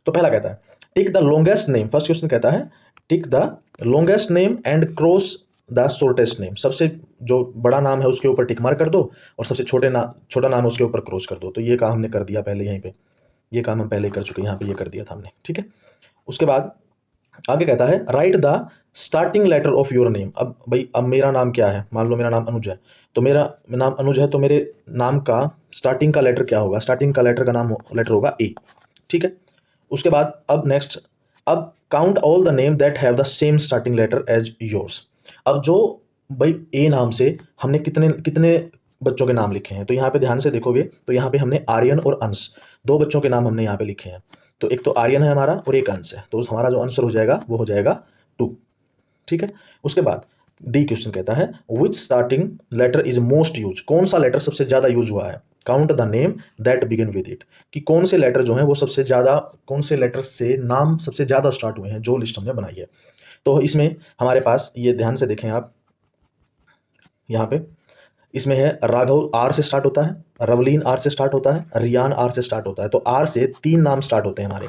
तो पहला कहता है tick the longest name, first question कहता है tick the longest name and cross the shortest name, सबसे जो बड़ा नाम है उसके ऊपर टिक मार्क कर दो और सबसे छोटा नाम है उसके ऊपर क्रॉस कर दो। तो ये काम हमने कर दिया पहले, यहीं पे ये काम हम पहले कर चुके हैं, यहाँ पे ये कर दिया था हमने, ठीक है। उसके बाद आगे कहता है write the starting letter of your name. अब भाई अब मेरा नाम क्या है, मान लो मेरा नाम अनुज है, तो मेरा नाम अनुज है, तो मेरे नाम का स्टार्टिंग का लेटर क्या होगा, स्टार्टिंग का लेटर का नाम लेटर होगा ए, ठीक है। उसके बाद अब नेक्स्ट, अब count all the name that have the same starting letter as yours. अब जो भाई ए नाम से हमने कितने कितने बच्चों के नाम लिखे हैं, तो यहाँ पे ध्यान से देखोगे तो यहाँ पे हमने आर्यन और अंश दो बच्चों के नाम हमने यहाँ पे लिखे हैं। तो एक तो आर्यन है हमारा और एक अंश है, तो उस हमारा जो आंसर हो जाएगा वो हो जाएगा 2, ठीक है। उसके बाद डी क्वेश्चन कहता है which starting letter is most use, कौन सा लेटर सबसे ज्यादा यूज हुआ है। Count the name that begin with it, कि कौन से लेटर जो है वो सबसे ज्यादा, कौन से लेटर से नाम सबसे ज्यादा स्टार्ट हुए हैं जो लिस्ट हमने बनाई है। तो इसमें हमारे पास ये ध्यान से देखें आप, यहाँ पे इसमें है राघव आर से स्टार्ट होता है, रवलीन आर से स्टार्ट होता है, रियान आर से स्टार्ट होता है। तो आर से 3 नाम स्टार्ट होते हैं हमारे,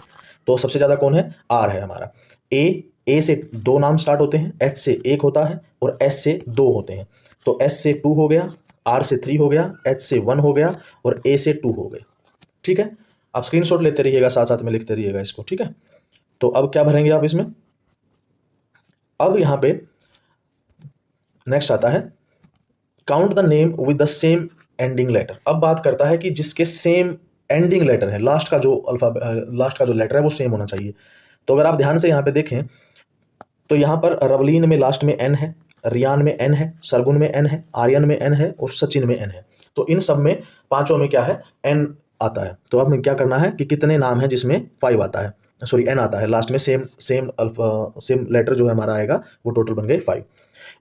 तो सबसे ज्यादा कौन है, आर है हमारा। ए से 2 नाम स्टार्ट होते हैं, एच से 1 होता है और एस से 2 होते हैं। तो एस से 2 हो गया, आर से 3 हो गया, एच से 1 हो गया और ए से 2 हो गए, ठीक है। आप स्क्रीनशॉट लेते रहिएगा, साथ साथ में लिखते रहिएगा इसको, ठीक है। तो अब क्या भरेंगे आप इसमें, अब यहां पे नेक्स्ट आता है count the name with the same ending letter. अब बात करता है कि जिसके सेम एंडिंग लेटर है, लास्ट का जो लेटर है वो सेम होना चाहिए। तो अगर आप ध्यान से यहाँ पे देखें तो यहाँ पर रवलीन में लास्ट में एन है, रियान में एन है, सरगुन में एन है, आर्यन में एन है और सचिन में एन है। तो इन सब में पांचों में क्या है, एन आता है। तो अब क्या करना है कि कितने नाम है जिसमें 5 आता है, सॉरी एन आता है लास्ट में, सेम लेटर जो है हमारा आएगा वो टोटल बन गए 5।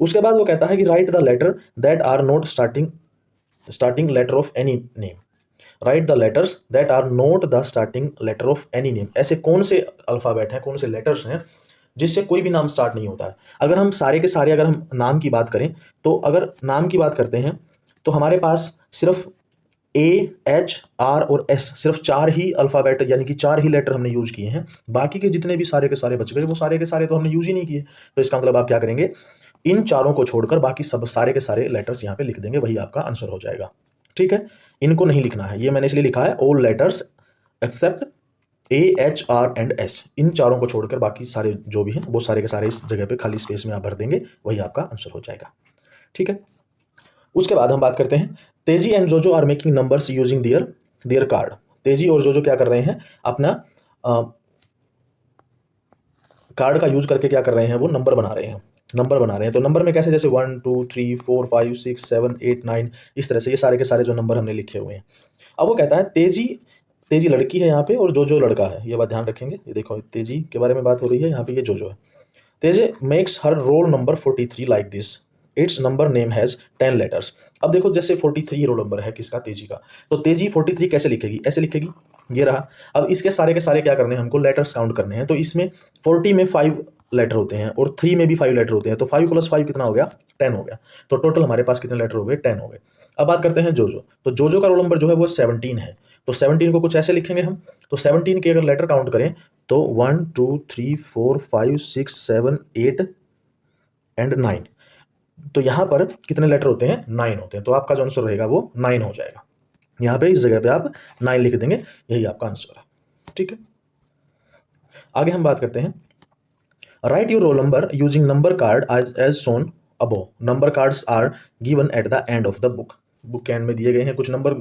उसके बाद वो कहता है कि write the letter that are not starting letter of any name, write the letters that are not the starting letter of any name. ऐसे कौन से अल्फाबेट हैं, कौन से लेटर्स हैं जिससे कोई भी नाम स्टार्ट नहीं होता है। अगर हम सारे के सारे अगर हम नाम की बात करें, तो अगर नाम की बात करते हैं तो हमारे पास सिर्फ ए, एच, आर और एस, सिर्फ 4 ही अल्फाबेट यानी कि 4 ही लेटर हमने यूज किए हैं। बाकी के जितने भी सारे के सारे बच गए वो सारे के सारे तो हमने यूज ही नहीं किए। तो इसका मतलब आप क्या करेंगे, इन चारों को छोड़कर बाकी सब सारे के सारे लेटर्स यहाँ पे लिख देंगे, वही आपका आंसर हो जाएगा, ठीक है। इनको नहीं लिखना है, ये मैंने इसलिए लिखा है all letters except A, H, R and S, इन चारों को छोड़कर बाकी सारे जो भी हैं वो सारे के सारे इस जगह पे खाली स्पेस में आप भर देंगे, वही आपका आंसर हो जाएगा, ठीक है। उसके बाद हम बात करते हैं Teji and Jojo are making numbers using their card. Teji और जोजो क्या कर रहे हैं, अपना कार्ड का यूज करके क्या कर रहे हैं, वो नंबर बना रहे हैं। तो नंबर में कैसे, जैसे 1 2 3 4 5 6 7 8 9, इस तरह से ये सारे के सारे जो नंबर हमने लिखे हुए हैं। अब वो कहता है तेजी लड़की है यहाँ पे और जोजो लड़का है, ये बात ध्यान रखेंगे। ये देखो तेजी के बारे में बात हो रही है, यहाँ पे ये जोजो है। तेजी makes her roll number 43 like this, it's number name has 10 letters. अब देखो जैसे 43 रोल नंबर है किसका, तेजी का, तो तेजी 43 कैसे लिखेगी, ऐसे लिखेगी, ये रहा। अब इसके सारे के सारे क्या करने हैं, हमको लेटर्स काउंट करने हैं। तो इसमें 40 में 5 लेटर होते हैं और 3 में भी 5 लेटर होते हैं, तो 5 + 5 कितना हो गया, 10 हो गया। तो टोटल हमारे पास कितने लेटर हो गए, 10 हो गए। अब बात करते हैं जोजो, तो जोजो का रोल नंबर जो है वो 17 है। तो 17 को कुछ ऐसे लिखेंगे हम, तो 17 के अगर लेटर काउंट करें तो 1 2 3 4 5 6 7 8 एंड 9। तो यहां पर कितने लेटर होते हैं, 9 होते हैं। तो आपका जो आंसर रहेगा वो 9 हो जाएगा। यहां पे इस जगह पे आप 9 लिख देंगे, यही आपका आंसर है, ठीक है। आगे हम बात करते हैं write your roll number using number card as shown above. Number cards are given at the end of the book के एंड में दिए गए हैं कुछ नंबर।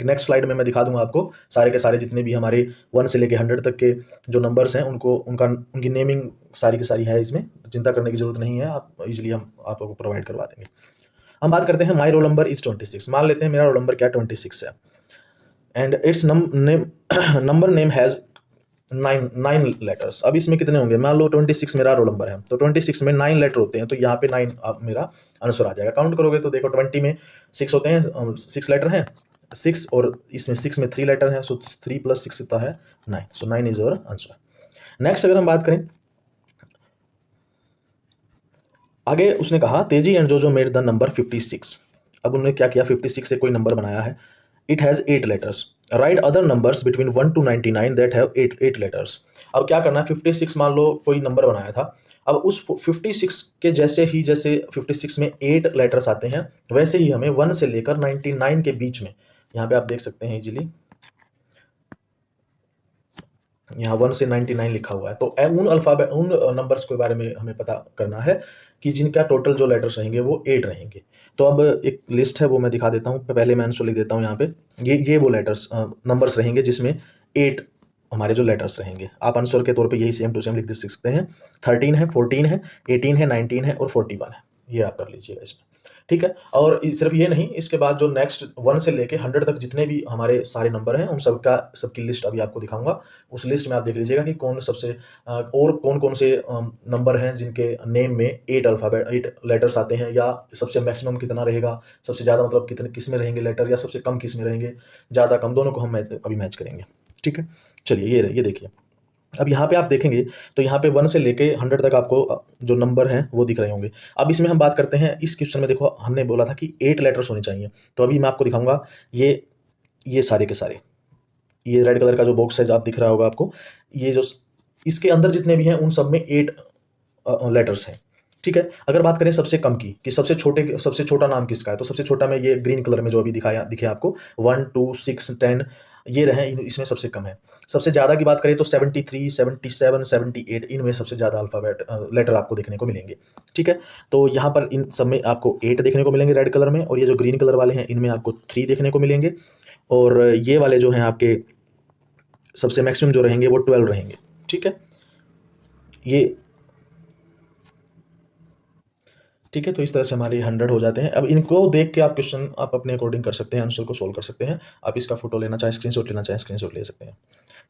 नेक्स्ट स्लाइड में मैं दिखा दूंगा आपको सारे के सारे जितने भी हमारे 1 से लेके 100 तक के जो नंबर्स हैं उनकी नेमिंग सारी की सारी है, इसमें चिंता करने की जरूरत नहीं है, आप इजिली हम आपको प्रोवाइड करवा देंगे। हम बात करते हैं माई रोल नंबर इज 26। मान लेते हैं मेरा रोल नंबर क्या 26 है and it's number name has 9 letters. अब इसमें कितने होंगे, मान लो 26 मेरा रोल नंबर है, तो 26 में 9 लेटर होते हैं, तो यहाँ पे 9 मेरा आंसर आ जाएगा। काउंट करोगे तो देखो 20 में 6 होते हैं, 6 लेटर हैं 6, और इसमें 6 में 3 लेटर हैं, सो 3 + 6 होता है 9, सो 9 इज योर आंसर। नेक्स्ट अगर हम बात करें आगे, उसने कहा तेजी एंड जोजो मेड द नंबर 56। अब उन्होंने क्या किया, 56 से कोई नंबर बनाया है it has 8 letters. Right other numbers between 1 to 99 that have 8 letters. अब क्या करना है, 56 मान लो कोई नंबर बनाया था, अब उस 56 के जैसे 56 में 8 लेटर्स आते हैं, वैसे ही हमें 1 से लेकर 99 के बीच में, यहाँ पे आप देख सकते हैं इजीली, यहाँ 1 से 99 लिखा हुआ है, तो उन नंबर्स के बारे में हमें पता करना है कि जिनका टोटल जो लेटर्स रहेंगे वो 8 रहेंगे। तो अब एक लिस्ट है वो मैं दिखा देता हूँ, पहले मैं आंसर लिख देता हूँ यहाँ पे। ये वो लेटर्स नंबर्स रहेंगे जिसमें 8 हमारे जो लेटर्स रहेंगे। आप आंसर के तौर पे यही सेम टू सेम लिख सकते हैं। 13 है, 14 है, 18 है, 19 है और 41 है, ये आप कर लीजिएगा इसमें। ठीक है, और सिर्फ ये नहीं, इसके बाद जो नेक्स्ट 1 से लेके 100 तक जितने भी हमारे सारे नंबर हैं, उन सबकी लिस्ट अभी आपको दिखाऊंगा। उस लिस्ट में आप देख लीजिएगा कि कौन सबसे और कौन कौन से नंबर हैं जिनके नेम में 8 लेटर्स आते हैं, या सबसे मैक्सिमम कितना रहेगा, सबसे ज़्यादा मतलब कितने किस में रहेंगे लेटर, या सबसे कम किस में रहेंगे, ज़्यादा कम, दोनों को हम अभी मैच करेंगे। ठीक है, चलिए ये देखिए। अब यहाँ पे आप देखेंगे तो यहाँ पे 1 से लेके 100 तक आपको जो नंबर हैं वो दिख रहे होंगे। अब इसमें हम बात करते हैं, इस क्वेश्चन में देखो हमने बोला था कि 8 लेटर्स होने चाहिए, तो अभी मैं आपको दिखाऊंगा ये सारे के सारे, ये रेड कलर का जो बॉक्स है जो आप दिख रहा होगा आपको, ये जो इसके अंदर जितने भी हैं उन सब में 8 लेटर्स हैं। ठीक है, अगर बात करें सबसे कम की, कि सबसे छोटा नाम किसका है, तो सबसे छोटा में ये ग्रीन कलर में जो अभी दिखे आपको 1 2 6 10 ये रहे, इसमें सबसे कम है। सबसे ज़्यादा की बात करें तो 73 77 78 इनमें सबसे ज़्यादा अल्फ़ाबेट लेटर आपको देखने को मिलेंगे। ठीक है, तो यहाँ पर इन सब में आपको 8 देखने को मिलेंगे रेड कलर में, और ये जो ग्रीन कलर वाले हैं इनमें आपको 3 देखने को मिलेंगे, और ये वाले जो हैं आपके सबसे मैक्सिमम जो रहेंगे वो 12 रहेंगे। ठीक है, ये ठीक है, तो इस तरह से हमारे 100 हो जाते हैं। अब इनको देख के आप क्वेश्चन आप अपने अकॉर्डिंग कर सकते हैं, आंसर को सोल्व कर सकते हैं। आप इसका फोटो लेना चाहें, स्क्रीनशॉट लेना चाहें, स्क्रीनशॉट ले सकते हैं।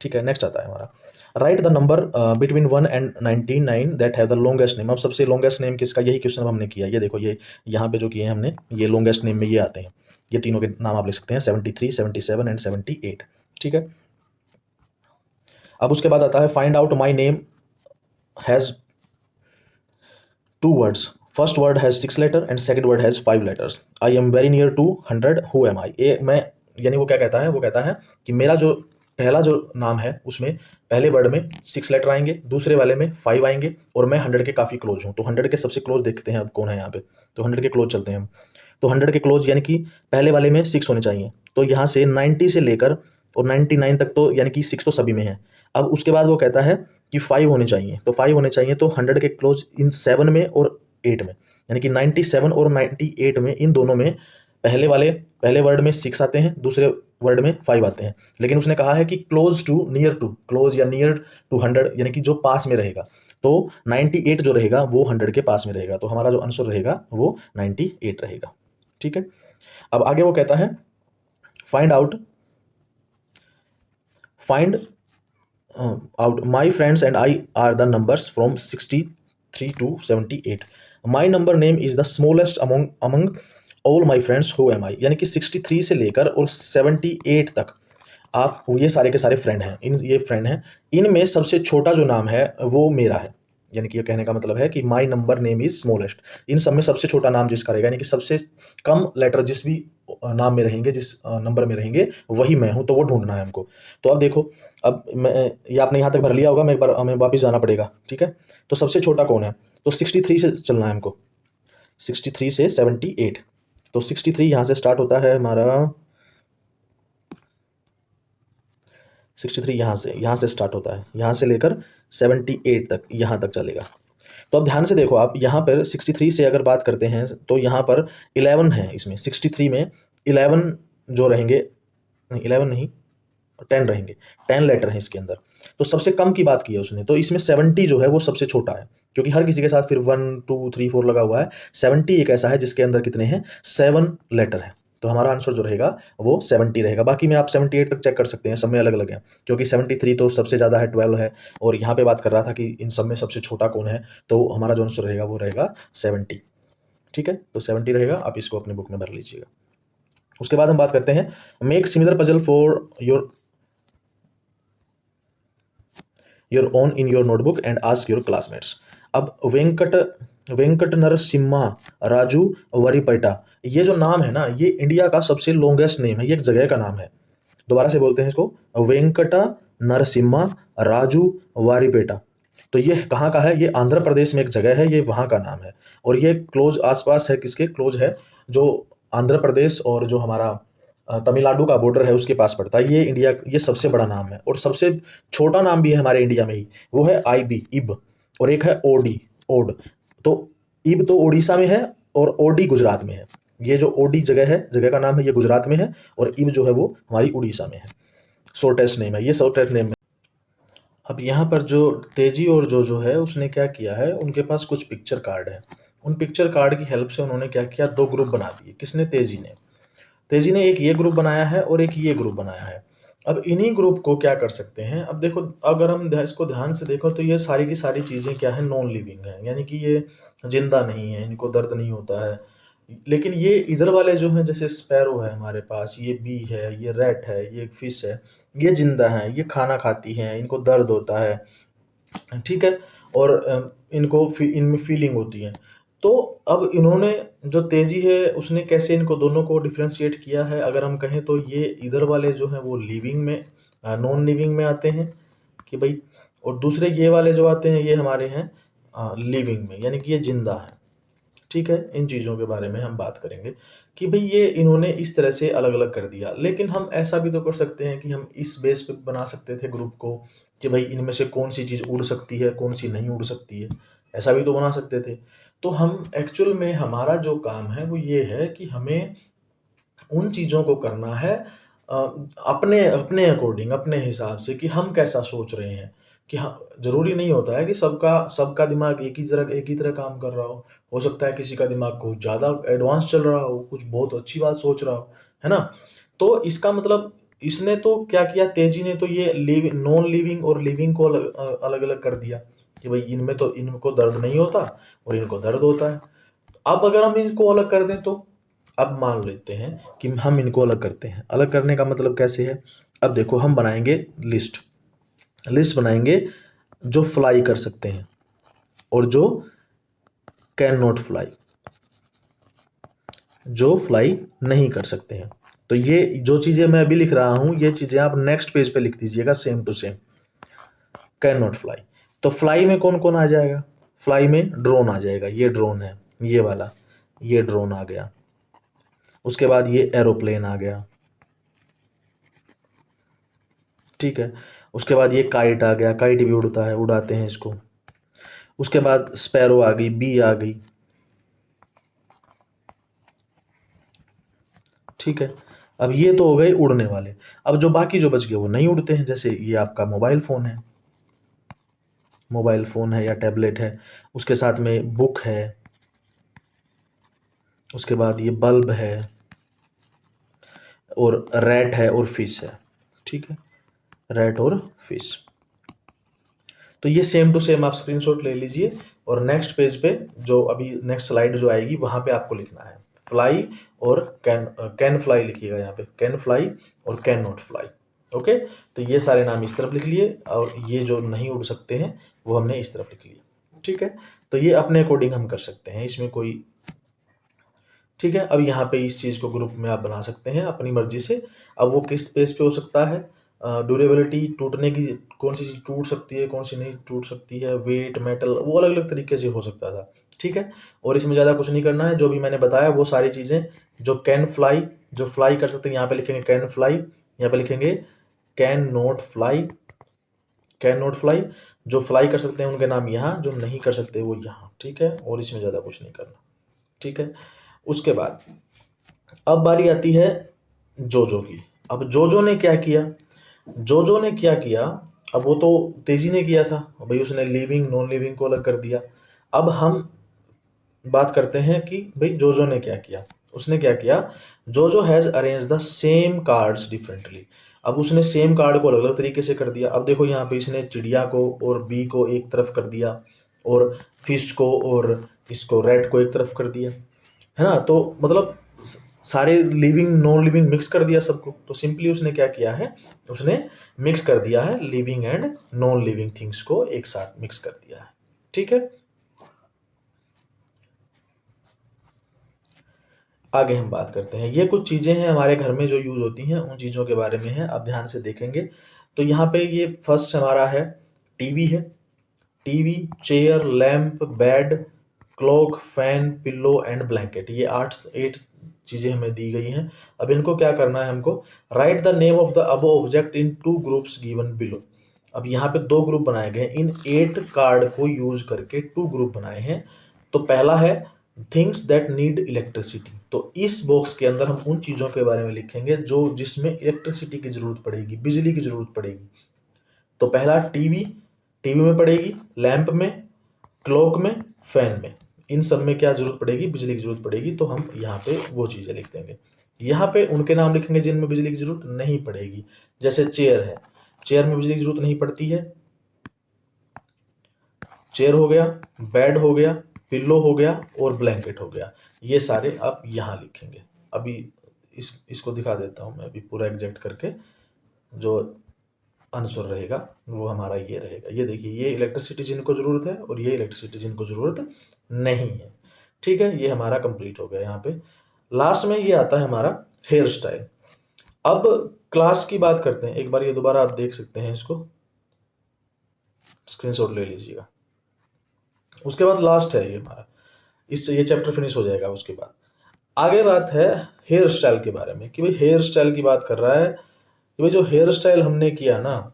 ठीक है, नेक्स्ट आता है हमारा, right the number between 1 and 99 that have the longest name. अब सबसे लॉन्गेस्ट नेम किसका, यही क्वेश्चन हमने किया। ये देखो, ये यहाँ पे जो किए हैं हमने, ये लॉन्गेस्ट नेम में ये आते हैं, ये तीनों के नाम आप लिख सकते हैं, 73 77 एंड 78। ठीक है, अब उसके बाद आता है find out my name has 2 words. First word has 6 letter and second word has 5 letters. I am very near to 100. Who am I? ये मैं, यानी वो क्या कहता है, वो कहता है कि मेरा जो पहला जो नाम है उसमें पहले वर्ड में 6 लेटर आएंगे, दूसरे वाले में 5 आएंगे, और मैं 100 के काफ़ी क्लोज हूँ। तो 100 के सबसे क्लोज देखते हैं अब कौन है यहाँ पे, तो 100 के क्लोज चलते हैं हम। तो 100 के क्लोज यानी कि पहले वाले में 6 होने चाहिए, तो यहाँ से 90 से लेकर और 99 तक, तो यानी कि 6 तो सभी में है। अब उसके बाद वो कहता है कि 5 होने चाहिए, तो 5 होने चाहिए, तो 100 के क्लोज इन 7 में और 8 में, यानी कि 97 और 98 में, इन दोनों में पहले वर्ड में 6 आते हैं, दूसरे वर्ड में 5 आते हैं। लेकिन उसने कहा है कि क्लोज या नियर टू 100, यानी कि जो पास में रहेगा, तो 98 जो रहेगा वो 100 के पास में रहेगा, तो हमारा जो आंसर रहेगा वो 98 रहेगा। ठीक है, अब आगे वो कहता है find out my friends and I are the numbers from 63 to 78. My number name is the smallest among all my friends. Who am I? यानी कि 63 से लेकर और 78 तक आप, ये सारे के सारे फ्रेंड हैं, ये फ्रेंड हैं, इनमें सबसे छोटा जो नाम है वो मेरा है। यानी कि ये कहने का मतलब है कि my number name is smallest, इन सब में सबसे छोटा नाम जिसका रहेगा, यानी कि सबसे कम लेटर जिस भी नाम में रहेंगे, जिस नंबर में रहेंगे, वही मैं हूं, तो वो ढूंढना है हमको। तो अब देखो, अब मैं, ये आपने यहाँ तक भर लिया होगा, मैं एक बार हमें वापस जाना पड़ेगा। ठीक है, तो सबसे छोटा कौन है, तो 63 से चलना है हमको, 63 से 78। तो 63 यहाँ से स्टार्ट होता है हमारा, 63 यहाँ से स्टार्ट होता है, यहाँ से लेकर 78 तक, यहाँ तक चलेगा। तो अब ध्यान से देखो, आप यहाँ पर 63 से अगर बात करते हैं तो यहाँ पर 11 है, इसमें 63 में 11 जो रहेंगे, नहीं 11 नहीं, 10 रहेंगे, 10 लेटर हैं इसके अंदर। तो सबसे कम की बात की है उसने, तो इसमें 70 जो है वो सबसे छोटा है, क्योंकि हर किसी के साथ फिर 1 2 3 4 लगा हुआ है। 70 एक ऐसा है जिसके अंदर कितने हैं, 7 लेटर हैं, तो हमारा आंसर जो रहेगा वो 70 रहेगा। बाकी में आप 78 तक चेक कर सकते हैं, सब में अलग अलग है, क्योंकि 73 तो सबसे ज़्यादा है, 12 है, और यहाँ पे बात कर रहा था कि इन सब में सबसे छोटा कौन है, तो हमारा जो आंसर रहेगा वो रहेगा 70। ठीक है, तो 70 रहेगा, आप इसको अपने बुक में भर लीजिएगा। उसके बाद हम बात करते हैं make similar puzzle for your own in your notebook and ask your classmates. अब वेंकट वेंकट नरसिम्हा राजू वरीपेटा, ये जो नाम है ना, ये इंडिया का सबसे लॉन्गेस्ट नेम है, ये एक जगह का नाम है। दोबारा से बोलते हैं इसको, वेंकटा नरसिम्हा राजू वारीपेटा। तो ये कहाँ का है? ये आंध्र प्रदेश में एक जगह है, ये वहाँ का नाम है। और ये क्लोज आसपास है, किसके क्लोज है? जो आंध्र प्रदेश और जो हमारा तमिलनाडु का बॉर्डर है उसके पास पड़ता है। ये इंडिया, ये सबसे बड़ा नाम है और सबसे छोटा नाम भी है हमारे इंडिया में ही, वो है आईबी, इब। और एक है ओडी, ओड। तो इब तो उड़ीसा में है और ओडी गुजरात में है। ये जो ओडी जगह है, जगह का नाम है, ये गुजरात में है, और इब जो है वो हमारी उड़ीसा में है। शॉर्टेस्ट नेम है ये, शॉर्टेस्ट नेम है। अब यहाँ पर जो तेजी और जो है उसने क्या किया है, उनके पास कुछ पिक्चर कार्ड है। उन पिक्चर कार्ड की हेल्प से उन्होंने क्या किया, दो ग्रुप बना दिए। किसने? तेजी ने एक ये ग्रुप बनाया है और एक ये ग्रुप बनाया है। अब इन्हीं ग्रुप को क्या कर सकते हैं, अब देखो, अगर हम इसको ध्यान से देखो तो ये सारी की सारी चीज़ें क्या है, नॉन लिविंग है, यानी कि ये जिंदा नहीं है, इनको दर्द नहीं होता है। लेकिन ये इधर वाले जो हैं, जैसे स्पैरो है हमारे पास, ये बी है, ये रैट है, ये फिश है, ये जिंदा हैं, ये खाना खाती हैं, इनको दर्द होता है, ठीक है। और इनमें फीलिंग होती है। तो अब इन्होंने, जो तेजी है उसने कैसे इनको दोनों को डिफ्रेंशिएट किया है, अगर हम कहें तो ये इधर वाले जो हैं वो लिविंग में, नॉन लिविंग में आते हैं कि भाई, और दूसरे ये वाले जो आते हैं ये हमारे हैं लिविंग में, यानी कि ये जिंदा है, ठीक है। इन चीज़ों के बारे में हम बात करेंगे कि भाई ये इन्होंने इस तरह से अलग अलग कर दिया। लेकिन हम ऐसा भी तो कर सकते हैं कि हम इस बेस पे बना सकते थे ग्रुप को कि भाई इनमें से कौन सी चीज़ उड़ सकती है, कौन सी नहीं उड़ सकती है, ऐसा भी तो बना सकते थे। तो हम एक्चुअल में, हमारा जो काम है वो ये है कि हमें उन चीज़ों को करना है अ, अपने अपने अकॉर्डिंग, अपने हिसाब से, कि हम कैसा सोच रहे हैं। कि हाँ, ज़रूरी नहीं होता है कि सबका सबका दिमाग एक ही तरह काम कर रहा हो सकता है किसी का दिमाग कुछ ज़्यादा एडवांस चल रहा हो, कुछ बहुत अच्छी बात सोच रहा हो, है ना? तो इसका मतलब, इसने तो क्या किया, तेजी ने तो ये नॉन लिविंग और लिविंग को अलग अलग कर दिया कि भाई इनमें तो इनको दर्द नहीं होता और इनको दर्द होता है। अब अगर हम इनको अलग कर दें तो, अब मान लेते हैं कि हम इनको अलग करते हैं। अलग करने का मतलब कैसे है? अब देखो, हम बनाएंगे लिस्ट, लिस्ट बनाएंगे जो फ्लाई कर सकते हैं और जो कैन नॉट फ्लाई, जो फ्लाई नहीं कर सकते हैं। तो ये जो चीज़ें मैं अभी लिख रहा हूं, ये चीज़ें आप नेक्स्ट पेज पे लिख दीजिएगा, same to same. Can not fly, तो फ्लाई में कौन कौन आ जाएगा? फ्लाई में ड्रोन आ जाएगा, ये ड्रोन है, ये वाला, ये ड्रोन आ गया। उसके बाद ये एरोप्लेन आ गया, ठीक है। उसके बाद ये काइट आ गया, काइट भी उड़ता है, उड़ाते हैं इसको। उसके बाद स्पैरो आ गई, बी आ गई, ठीक है। अब ये तो हो गए उड़ने वाले। अब जो बाकी जो बच गए वो नहीं उड़ते हैं, जैसे ये आपका मोबाइल फ़ोन है, मोबाइल फ़ोन है या टैबलेट है, उसके साथ में बुक है, उसके बाद ये बल्ब है, और रैट है और फिश है, ठीक है। रैट और फिश। तो ये सेम टू सेम आप स्क्रीनशॉट ले लीजिए, और नेक्स्ट पेज पे, जो अभी नेक्स्ट स्लाइड जो आएगी वहां पे आपको लिखना है फ्लाई और कैन फ्लाई लिखिएगा, यहाँ पे कैन फ्लाई और कैन नॉट फ्लाई। ओके, तो ये सारे नाम इस तरफ लिख लिए, और ये जो नहीं उड़ सकते हैं वो हमने इस तरफ लिख लिया, ठीक है। तो ये अपने अकॉर्डिंग हम कर सकते हैं, इसमें कोई, ठीक है। अब यहाँ पे इस चीज़ को ग्रुप में आप बना सकते हैं अपनी मर्जी से। अब वो किस स्पेस पे हो सकता है, ड्यूरेबिलिटी, टूटने की, कौन सी चीज़ टूट सकती है, कौन सी नहीं टूट सकती है, वेट, मेटल, वो अलग अलग तरीके से हो सकता था, ठीक है। और इसमें ज़्यादा कुछ नहीं करना है, जो भी मैंने बताया वो सारी चीज़ें, जो कैन फ्लाई, जो फ्लाई कर सकते हैं, यहाँ पे लिखेंगे कैन फ्लाई, यहाँ पे लिखेंगे can not fly, can not fly. जो फ्लाई कर सकते हैं उनके नाम यहाँ, जो नहीं कर सकते वो यहाँ, ठीक है। और इसमें ज़्यादा कुछ नहीं करना, ठीक है। उसके बाद अब बारी आती है जोजो की। अब जोजो ने क्या किया, जोजो ने क्या किया, अब वो तो तेजी ने किया था भाई, उसने लिविंग नॉन लिविंग को अलग कर दिया। अब हम बात करते हैं कि भाई जोजो ने क्या किया। उसने क्या किया, जोजो has arrange the same cards differently. अब उसने सेम कार्ड को अलग अलग तरीके से कर दिया। अब देखो यहाँ पे इसने चिड़िया को और बी को एक तरफ कर दिया, और फिश को और इसको रेड को एक तरफ कर दिया, है ना। तो मतलब सारे लिविंग नॉन लिविंग मिक्स कर दिया सबको। तो सिंपली उसने क्या किया है, उसने मिक्स कर दिया है, living and non living things को एक साथ मिक्स कर दिया है, ठीक है। आगे हम बात करते हैं। ये कुछ चीज़ें हैं हमारे घर में जो यूज़ होती हैं, उन चीज़ों के बारे में है, आप ध्यान से देखेंगे। तो यहाँ पे ये फर्स्ट हमारा है टीवी है। TV, chair, lamp, bed, clock, fan, pillow and blanket, ये 8 चीज़ें हमें दी गई हैं। अब इनको क्या करना है हमको, right the name of the above object in 2 groups given below. अब यहाँ पे 2 ग्रुप बनाए गए, इन 8 कार्ड को यूज करके 2 ग्रुप बनाए हैं। तो पहला है थिंग्स दैट नीड इलेक्ट्रिसिटी, तो इस बॉक्स के अंदर हम उन चीज़ों के बारे में लिखेंगे जो जिसमें इलेक्ट्रिसिटी की जरूरत पड़ेगी, बिजली की जरूरत पड़ेगी। तो पहला टीवी, टीवी में पड़ेगी, लैंप में, क्लॉक में, फैन में, इन सब में क्या जरूरत पड़ेगी, बिजली की जरूरत पड़ेगी। तो हम यहाँ पे वो चीज़ें लिख देंगे। यहाँ पे उनके नाम लिखेंगे जिनमें बिजली की जरूरत नहीं पड़ेगी। जैसे चेयर है, चेयर में बिजली की जरूरत नहीं पड़ती है, चेयर हो गया, बेड हो गया, पिल्लो हो गया और ब्लैंकेट हो गया। ये सारे आप यहाँ लिखेंगे। अभी इसको दिखा देता हूँ मैं अभी पूरा एग्जैक्ट करके। जो आंसर रहेगा वो हमारा ये रहेगा। ये देखिए, ये इलेक्ट्रिसिटी जिनको ज़रूरत है और ये इलेक्ट्रिसिटी जिनको ज़रूरत नहीं है। ठीक है, ये हमारा कंप्लीट हो गया। यहाँ पे लास्ट में ये आता है हमारा हेयर स्टाइल। अब क्लास की बात करते हैं। एक बार ये दोबारा आप देख सकते हैं, इसको स्क्रीनशॉट ले लीजिएगा। उसके बाद लास्ट है ये हमारा, इससे ये चैप्टर फिनिश हो जाएगा। उसके बाद आगे बात है हेयर स्टाइल के बारे में, कि भाई हेयर स्टाइल की बात कर रहा है कि भाई जो हेयर स्टाइल हमने किया ना,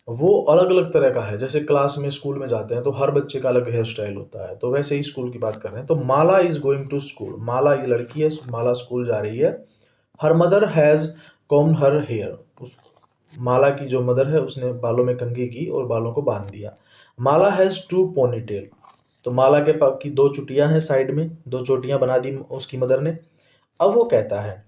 वो अलग अलग तरह का है। जैसे क्लास में, स्कूल में जाते हैं तो हर बच्चे का अलग हेयर स्टाइल होता है, तो वैसे ही स्कूल की बात कर रहे हैं। तो Mala is going to school, Mala ये लड़की है, माला स्कूल जा रही है। Her mother has combed her hair, Mala की जो मदर है उसने बालों में कंघी की और बालों को बांध दिया। माला हैज 2 पोनीटेल, तो माला के पास की 2 चुटियां हैं, साइड में 2 चोटियां बना दी उसकी मदर ने। अब वो कहता है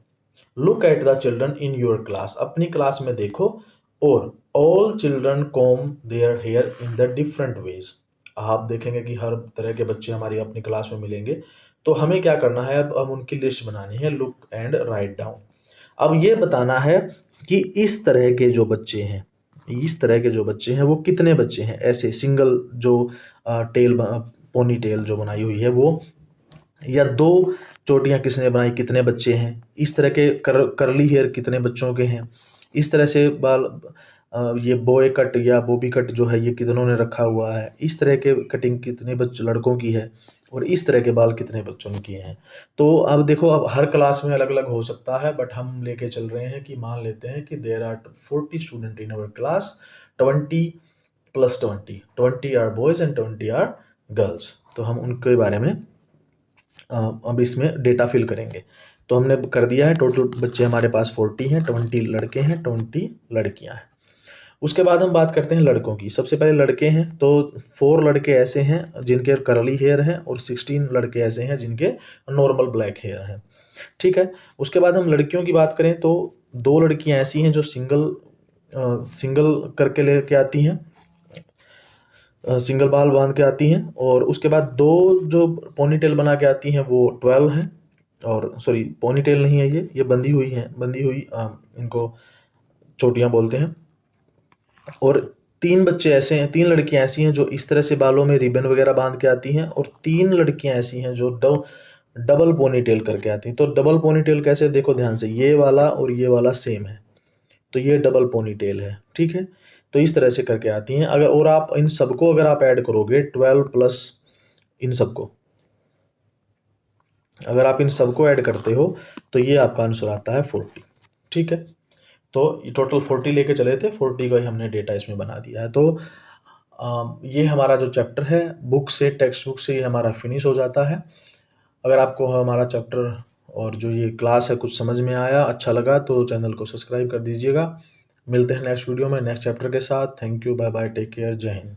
look at the children in your class, अपनी क्लास में देखो, और all children comb their hair in the different ways. आप देखेंगे कि हर तरह के बच्चे हमारी अपनी क्लास में मिलेंगे। तो हमें क्या करना है, अब उनकी लिस्ट बनानी है, लुक एंड राइट डाउन। अब ये बताना है कि इस तरह के जो बच्चे हैं, इस तरह के जो बच्चे हैं वो कितने बच्चे हैं। ऐसे सिंगल जो टेल, पोनी टेल जो बनाई हुई है वो, या 2 चोटियां किसने बनाई, कितने बच्चे हैं। इस तरह के करली हेयर कितने बच्चों के हैं। इस तरह से बाल, ये बॉय कट या बॉबी कट जो है ये कितनों ने रखा हुआ है। इस तरह के कटिंग कितने बच्चे लड़कों की है, और इस तरह के बाल कितने बच्चों ने किए हैं। तो अब देखो, अब हर क्लास में अलग अलग हो सकता है, बट हम लेके चल रहे हैं कि मान लेते हैं कि there are 40 student in our class, 20 + 20 are boys and 20 are girls. तो हम उनके बारे में अब इसमें डेटा फिल करेंगे। तो हमने कर दिया है, टोटल बच्चे हमारे पास 40 हैं, 20 लड़के हैं, 20 लड़कियां हैं। उसके बाद हम बात करते हैं लड़कों की। सबसे पहले लड़के हैं, तो 4 लड़के ऐसे हैं जिनके करली हेयर हैं, और 16 लड़के ऐसे हैं जिनके नॉर्मल ब्लैक हेयर हैं। ठीक है। उसके बाद हम लड़कियों की बात करें तो 2 लड़कियां ऐसी हैं जो सिंगल करके लेके आती हैं, सिंगल बाल बांध के आती हैं। और उसके बाद 2 जो पोनीटेल बना के आती हैं वो 12 हैं, और सॉरी पोनीटेल नहीं है, ये बंधी हुई हैं, बंधी हुई इनको चोटियां बोलते हैं। और 3 बच्चे ऐसे हैं, 3 लड़कियां ऐसी हैं जो इस तरह से बालों में रिबन वगैरह बांध के आती हैं, और 3 लड़कियां ऐसी हैं जो डबल पोनीटेल करके आती हैं। तो डबल पोनीटेल कैसे, देखो ध्यान से, ये वाला और ये वाला सेम है, तो ये डबल पोनीटेल है। ठीक है, तो इस तरह से करके आती हैं। अगर और आप इन सबको अगर आप ऐड करोगे 12 प्लस इन सबको, अगर आप इन सबको ऐड करते हो तो ये आपका आंसर आता है 40। ठीक है, तो ये टोटल 40 लेके चले थे, 40 का ही हमने डेटा इसमें बना दिया है। तो ये हमारा जो चैप्टर है बुक से, टेक्स्ट बुक से, ये हमारा फिनिश हो जाता है। अगर आपको हमारा चैप्टर और जो ये क्लास है कुछ समझ में आया, अच्छा लगा, तो चैनल को सब्सक्राइब कर दीजिएगा। मिलते हैं नेक्स्ट वीडियो में नेक्स्ट चैप्टर के साथ। Thank you, bye bye, take care, जय हिंद।